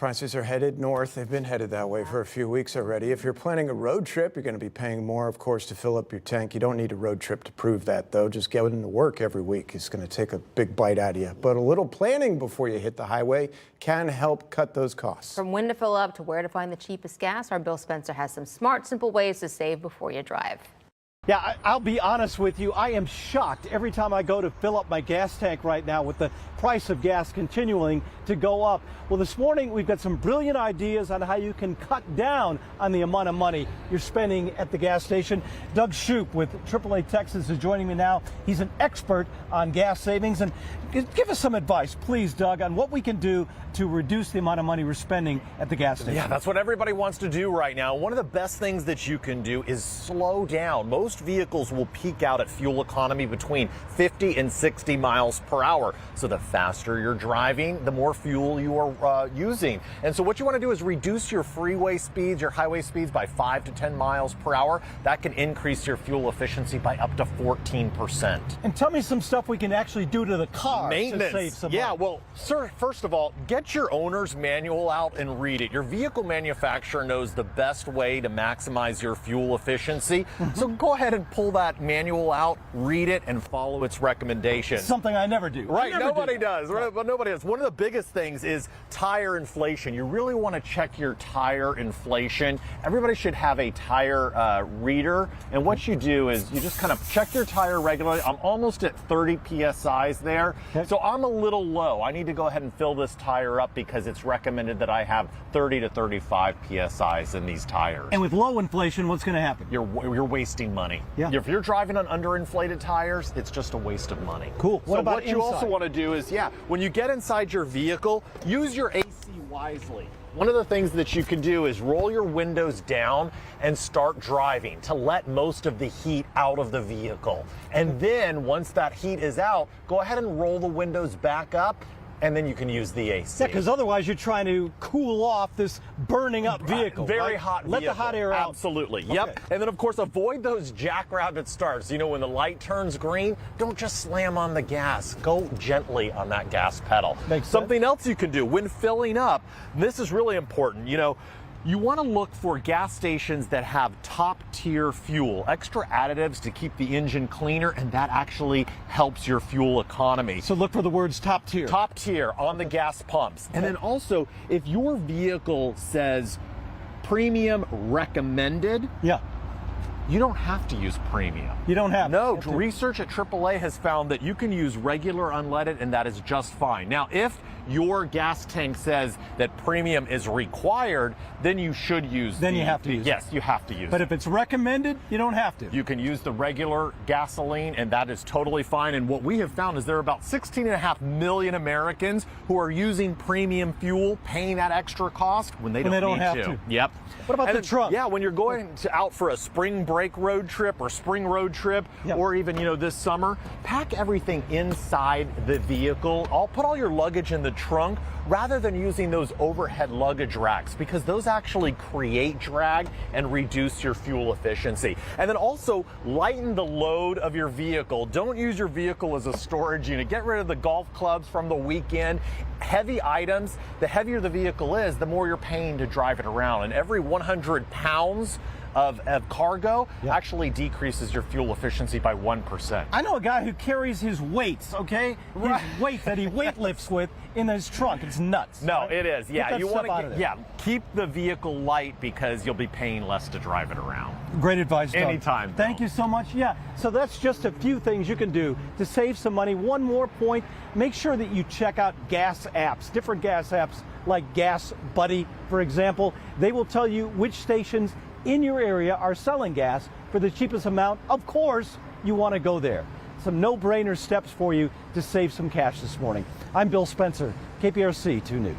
prices are headed north. They've been headed that way for a few weeks already. If you're planning a road trip, you're going to be paying more, of course, to fill up your tank. You don't need a road trip to prove that, though. Just getting to work every week is going to take a big bite out of you. But a little planning before you hit the highway can help cut those costs. From when to fill up to where to find the cheapest gas, our Bill Spencer has some smart, simple ways to save before you drive. Yeah, I'll be honest with you. I am shocked every time I go to fill up my gas tank right now with the price of gas continuing to go up. Well, this morning we've got some brilliant ideas on how you can cut down on the amount of money you're spending at the gas station. Doug Shoup with AAA Texas is joining me now. He's an expert on gas savings. And give us some advice, please, Doug, on what we can do to reduce the amount of money we're spending at the gas station. Yeah, that's what everybody wants to do right now. One of the best things that you can do is slow down. Most vehicles will peak out at fuel economy between 50 and 60 miles per hour. So the faster you're driving, the more fuel you are using. And so what you want to do is reduce your freeway speeds, your highway speeds by 5 to 10 miles per hour. That can increase your fuel efficiency by up to 14%. And tell me some stuff we can actually do to the car Maintenance. to save some yeah, money. Well, sir, first of all, get your owner's manual out and read it. Your vehicle manufacturer knows the best way to maximize your fuel efficiency. So go ahead and pull that manual out, read it, and follow its recommendations. Something I never do. Right, nobody does. Right, but nobody does. One of the biggest things is tire inflation. You really want to check your tire inflation. Everybody should have a tire reader, and what you do is you just kind of check your tire regularly. I'm almost at 30 psi's there, so I'm a little low. I need to go ahead and fill this tire up because it's recommended that I have 30 to 35 psi's in these tires. And with low inflation, what's going to happen? You're wasting money. Yeah. If you're driving on underinflated tires, it's just a waste of money. Cool. What about what you also want to do is, when you get inside your vehicle, use your AC wisely. One of the things that you can do is roll your windows down and start driving to let most of the heat out of the vehicle. And then once that heat is out, go ahead and roll the windows back up, and then you can use the AC. Yeah, because otherwise you're trying to cool off this burning up vehicle. Very hot vehicle. Let the hot air out. Absolutely. Okay. Yep. And then, of course, avoid those jackrabbit starts. You know, when the light turns green, don't just slam on the gas. Go gently on that gas pedal. Makes sense. Something else you can do when filling up, this is really important. You know, you want to look for gas stations that have top-tier fuel, extra additives to keep the engine cleaner, and that actually helps your fuel economy. So look for the words top tier. Top tier on the gas pumps. And then also, if your vehicle says premium recommended, you don't have to use premium. You don't have No, to. research at AAA has found that you can use regular unleaded, and that is just fine. Now, if your gas tank says that premium is required, then you should use Then you have to use it. Yes, you have to use But it. if it's recommended, you don't have to. You can use the regular gasoline, and that is totally fine. And what we have found is there are about 16.5 million Americans who are using premium fuel, paying that extra cost when they don't have need to. Yep. What about And the then, trunk? Yeah, when you're going out for a spring break road trip or spring road trip, or even, you know, this summer, pack everything inside the vehicle. Put all your luggage in the trunk rather than using those overhead luggage racks, because those actually create drag and reduce your fuel efficiency. And then also lighten the load of your vehicle. Don't use your vehicle as a storage unit. Get rid of the golf clubs from the weekend. Heavy items, the heavier the vehicle is, the more you're paying to drive it around. And every 100 pounds of cargo actually decreases your fuel efficiency by 1%. I know a guy who carries his weights, okay? His weight that he weight lifts with in his trunk. It's nuts. No, right? it is. Yeah, Get that you want stuff out of to there. keep the vehicle light because you'll be paying less to drive it around. Great advice, Doug. Anytime. Thank you so much. Yeah, so that's just a few things you can do to save some money. One more point, make sure that you check out gas apps, different gas apps like Gas Buddy, for example. They will tell you which stations in your area are selling gas for the cheapest amount. Of course, you want to go there. Some no-brainer steps for you to save some cash this morning. I'm Bill Spencer, KPRC 2 News.